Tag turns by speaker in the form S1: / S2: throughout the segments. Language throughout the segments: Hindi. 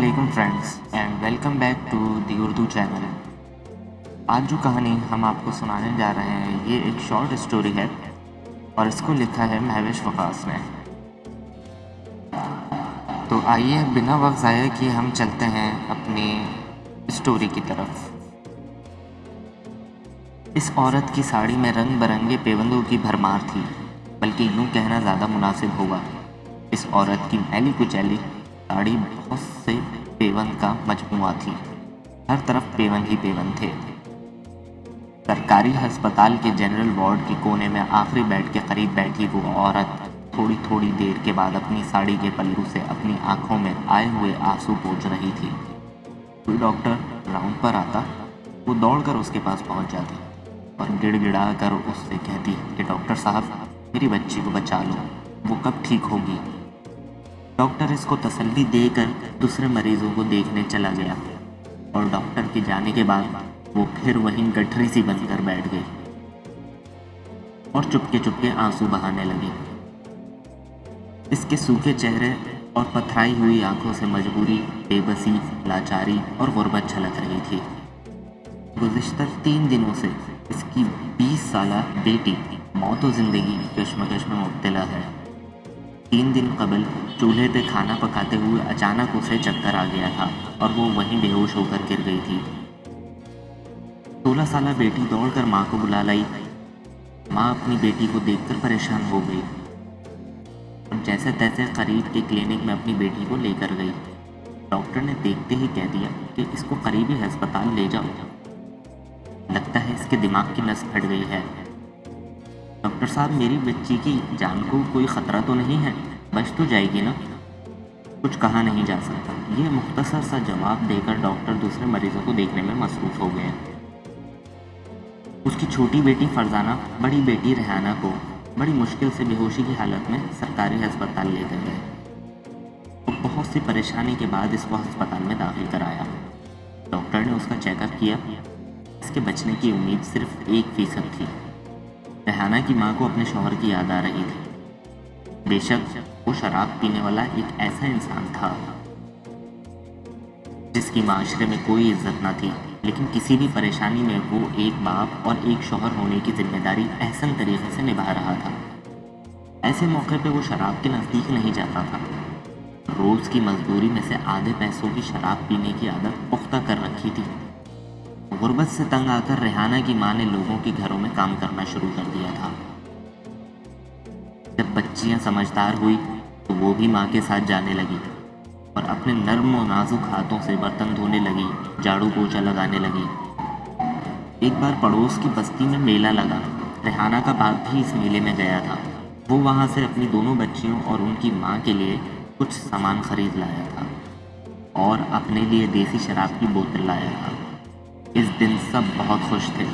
S1: वालेकुम friends and welcome back to the Urdu channel. आज जो कहानी हम आपको सुनाने जा रहे हैं ये एक शॉर्ट स्टोरी है और इसको लिखा है महविश वकास ने। तो आइए बिना वक्त ज़ाया किए हम चलते हैं अपनी स्टोरी की तरफ। इस औरत की साड़ी में रंग बिरंगे पेवंदों की भरमार थी, बल्कि यूँ कहना ज़्यादा मुनासिब होगा। इस औरत की मैली कुचैली साड़ी बहुत से पेवन का मजमुआ थी। हर तरफ पेवन ही पेवन थे। सरकारी अस्पताल के जनरल वार्ड के कोने में आखिरी बेड के करीब बैठी वो औरत थोड़ी थोड़ी देर के बाद अपनी साड़ी के पल्लू से अपनी आंखों में आए हुए आंसू पोंछ रही थी। कोई डॉक्टर राउंड पर आता, वो दौड़कर उसके पास पहुंच जाती और गिड़गिड़ा कर उससे कहती कि डॉक्टर साहब, मेरी बच्ची को बचा लो, वो कब ठीक होगी। डॉक्टर इसको तसल्ली देकर दूसरे मरीजों को देखने चला गया और डॉक्टर के जाने के बाद वो फिर वहीं गठरी सी बनकर बैठ गई और चुपके चुपके आंसू बहाने लगी। इसके सूखे चेहरे और पथराई हुई आंखों से मजबूरी, बेबसी, लाचारी और गुर्बत झलक रही थी। गुज़िश्ता 3 दिनों से इसकी 20 साला बेटी मौत और ज़िंदगी की कश्मकश में मुब्तला है। 3 दिन कबल चूल्हे पे खाना पकाते हुए अचानक उसे चक्कर आ गया था और वो वहीं बेहोश होकर गिर गई थी। 16 साला बेटी दौड़कर माँ को बुला लाई। माँ अपनी बेटी को देखकर परेशान हो गई और जैसे तैसे करीब के क्लिनिक में अपनी बेटी को लेकर गई। डॉक्टर ने देखते ही कह दिया कि इसको करीबी अस्पताल ले जाओ, लगता है इसके दिमाग की नस फट गई है। डॉक्टर साहब, मेरी बच्ची की जान को कोई ख़तरा तो नहीं है, बच तो जाएगी ना? कुछ कहा नहीं जा सकता। ये मुख्तसर सा जवाब देकर डॉक्टर दूसरे मरीजों को देखने में मसरूफ़ हो गए। उसकी छोटी बेटी फरजाना बड़ी बेटी रेहाना को बड़ी मुश्किल से बेहोशी की हालत में सरकारी अस्पताल लेकर गए और बहुत सी परेशानी के बाद इसको अस्पताल में दाखिल कराया। डॉक्टर ने उसका चेकअप किया। इसके बचने की उम्मीद सिर्फ 1% थी। रेहाना की माँ को अपने शौहर की याद आ रही थी। बेशक वो शराब पीने वाला एक ऐसा इंसान था जिसकी माशरे में कोई इज्जत न थी, लेकिन किसी भी परेशानी में वो एक बाप और एक शौहर होने की जिम्मेदारी अहसन तरीके से निभा रहा था। ऐसे मौके पे वो शराब के नज़दीक नहीं जाता था। रोज़ की मजदूरी में से आधे पैसों की शराब पीने की आदत पुख्ता कर रखी थी। गुर्बत से तंग आकर रेहाना की माँ ने लोगों के घरों में काम करना शुरू कर दिया था। जब बच्चियां समझदार हुई तो वो भी माँ के साथ जाने लगी और अपने नर्म और नाजुक हाथों से बर्तन धोने लगी, झाड़ू पोछा लगाने लगी। एक बार पड़ोस की बस्ती में मेला लगा। रेहाना का बाप भी इस मेले में गया था। वो वहाँ से अपनी दोनों बच्चियों और उनकी माँ के लिए कुछ सामान खरीद लाया था और अपने लिए देसी शराब की बोतल लाया था। इस दिन सब बहुत खुश थे।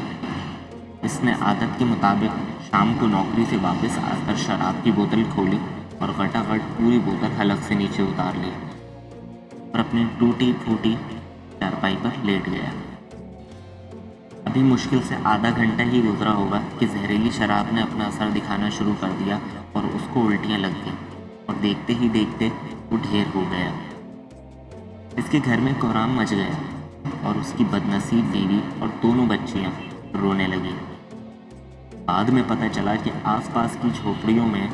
S1: इसने आदत के मुताबिक शाम को नौकरी से वापस आकर शराब की बोतल खोली और घटाघट पूरी बोतल हलक से नीचे उतार ली और अपनी टूटी फूटी चारपाई पर लेट गया। अभी मुश्किल से आधा घंटा ही गुजरा होगा कि जहरीली शराब ने अपना असर दिखाना शुरू कर दिया और उसको उल्टियाँ लग गई और देखते ही देखते वो ढेर हो गया। इसके घर में कोहराम मच गया और उसकी बदनसीब बीवी और दोनों बच्चियां रोने लगी। बाद में पता चला कि आसपास की झोपड़ियों में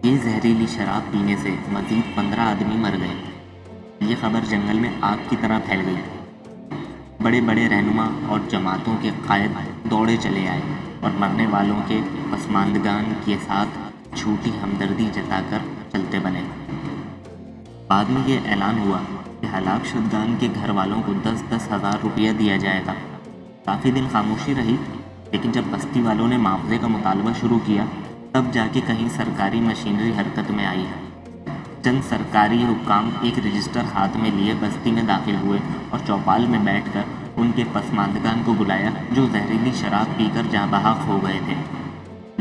S1: ये जहरीली शराब पीने से मजीद 15 आदमी मर गए। ये खबर जंगल में आग की तरह फैल गई। बड़े बड़े रहनुमा और जमातों के कायद दौड़े चले आए और मरने वालों के पसमानदगान के साथ झूठी हमदर्दी जताकर चलते बने। बाद में ये ऐलान हुआ कि हलाक शुदगान के घर वालों को 10-10 हज़ार रुपया दिया जाएगा। काफ़ी दिन खामोशी रही, लेकिन जब बस्ती वालों ने मुआवजे का मुतालबा शुरू किया तब जाके कहीं सरकारी मशीनरी हरकत में आई। चंद सरकारी हुक्काम एक रजिस्टर हाथ में लिए बस्ती में दाखिल हुए और चौपाल में बैठकर उनके पसमानदगान को बुलाया जो जहरीली शराब पीकर जहाँ बहाक हो गए थे।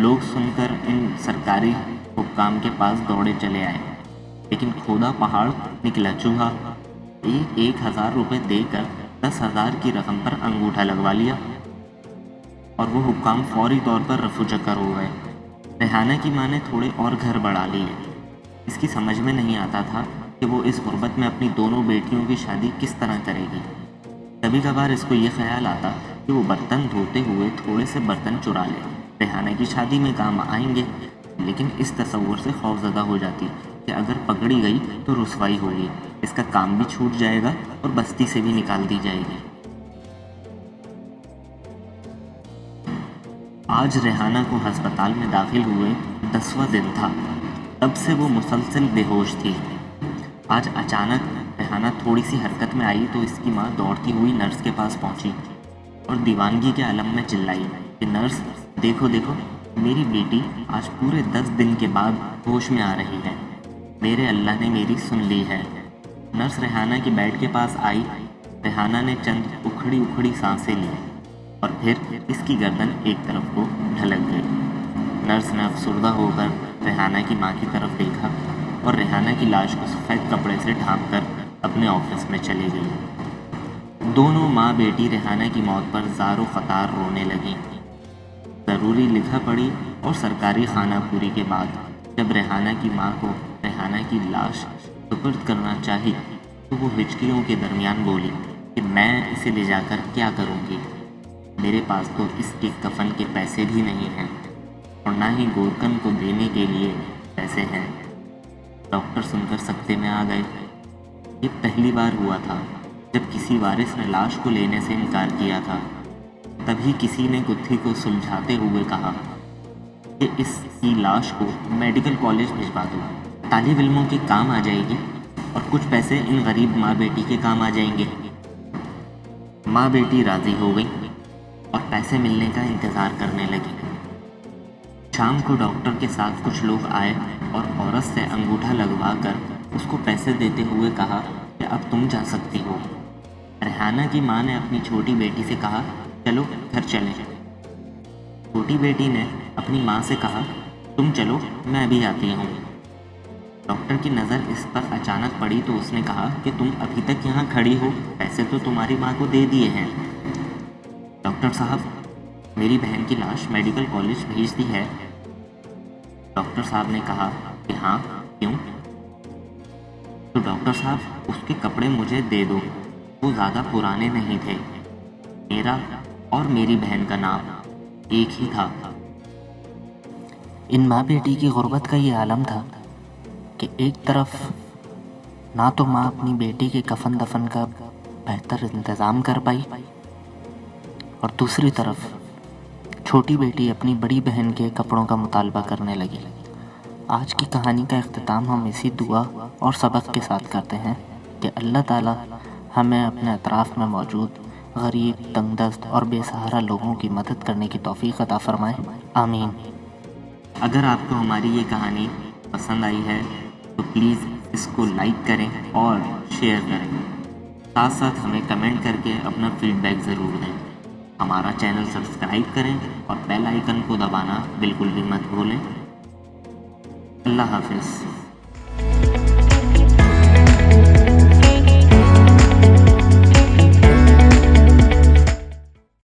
S1: लोग सुनकर इन सरकारी हुक्काम के पास दौड़े चले आए, लेकिन खोदा पहाड़ निकला चूहा। 1,000 रुपये देकर 10,000 की रकम पर अंगूठा लगवा लिया और वो हुक्काम फौरी तौर पर रफू चक्कर हो गए। रेहाना की माँ ने थोड़े और घर बढ़ा लिए। इसकी समझ में नहीं आता था कि वो इस गुर्बत में अपनी दोनों बेटियों की शादी किस तरह करेगी। कभी कभार इसको ये ख्याल आता कि वो बर्तन धोते हुए थोड़े से बर्तन चुरा ले, रेहाना की शादी में काम आएंगे। लेकिन इस तसव्वुर से खौफजदा हो जाती कि अगर पकड़ी गई तो रुसवाई होगी, इसका काम भी छूट जाएगा और बस्ती से भी निकाल दी जाएगी। आज रेहाना को अस्पताल में दाखिल हुए 10वां दिन था। तब से वो मुसलसल बेहोश थी। आज अचानक रेहाना थोड़ी सी हरकत में आई तो इसकी माँ दौड़ती हुई नर्स के पास पहुंची और दीवानगी के आलम में चिल्लाई कि नर्स, देखो देखो, मेरी बेटी आज पूरे 10 दिन के बाद होश में आ रही है। मेरे अल्लाह ने मेरी सुन ली है। नर्स रेहाना के बेड के पास आई। रेहाना ने चंद उखड़ी उखड़ी सांसें ली और फिर इसकी गर्दन एक तरफ को ढलक गई। नर्स ने अफसुर्दा होकर रेहाना की माँ की तरफ देखा और रेहाना की लाश को सफ़ेद कपड़े से ढांप कर अपने ऑफिस में चली गई। दोनों माँ बेटी रेहाना की मौत पर ज़ारो ख़तार रोने लगी। ज़रूरी लिखा पड़ी और सरकारी खाना पूरी के बाद जब रेहाना की माँ को रेहाना की लाश सुपुर्द करना चाही तो वो हिचकियों के दरमियान बोली कि मैं इसे ले जाकर क्या करूँगी, मेरे पास तो इसके कफन के पैसे भी नहीं हैं और ना ही गोरकन को देने के लिए पैसे हैं। डॉक्टर सुनकर सकते में आ गए। ये पहली बार हुआ था जब किसी वारिस ने लाश को लेने से इनकार किया था। तभी किसी ने गुत्थी को सुलझाते हुए कहा कि इसकी लाश को मेडिकल कॉलेज भिजवा दो, तालिब इल्मों के काम आ जाएगी और कुछ पैसे इन गरीब माँ बेटी के काम आ जाएंगे। माँ बेटी राज़ी हो गई और पैसे मिलने का इंतज़ार करने लगी। शाम को डॉक्टर के साथ कुछ लोग आए और औरत से अंगूठा लगवा कर उसको पैसे देते हुए कहा कि अब तुम जा सकती हो। रेहाना की माँ ने अपनी छोटी बेटी से कहा, चलो घर चलें। छोटी बेटी ने अपनी माँ से कहा, तुम चलो, मैं भी आती हूँ। डॉक्टर की नज़र इस पर अचानक पड़ी तो उसने कहा कि तुम अभी तक यहाँ खड़ी हो, पैसे तो तुम्हारी माँ को दे दिए हैं। डॉक्टर साहब, मेरी बहन की लाश मेडिकल कॉलेज भेज दी है। डॉक्टर साहब ने कहा कि हाँ, क्यों? तो डॉक्टर साहब, उसके कपड़े मुझे दे दो, वो ज़्यादा पुराने नहीं थे। मेरा और मेरी बहन का नाम एक ही था।
S2: इन माँ बेटी की गुर्बत का ये आलम था कि एक तरफ ना तो माँ अपनी बेटी के कफन दफन का बेहतर इंतज़ाम कर पाई और दूसरी तरफ छोटी बेटी अपनी बड़ी बहन के कपड़ों का मुतालबा करने लगी। आज की कहानी का इख्तिताम हम इसी दुआ और सबक के साथ करते हैं कि अल्लाह ताला हमें अपने अतराफ़ में मौजूद गरीब, तंगदस्त और बेसहारा लोगों की मदद करने की तौफ़ीक़ अता फ़रमाए। आमीन।
S1: अगर आपको हमारी ये कहानी पसंद आई है तो प्लीज़ इसको लाइक करें और शेयर करें। साथ साथ हमें कमेंट करके अपना फीडबैक ज़रूर दें। हमारा चैनल सब्सक्राइब करें और बेल आइकन को दबाना बिल्कुल भी मत भूलें। अल्लाह हाफ़िज़।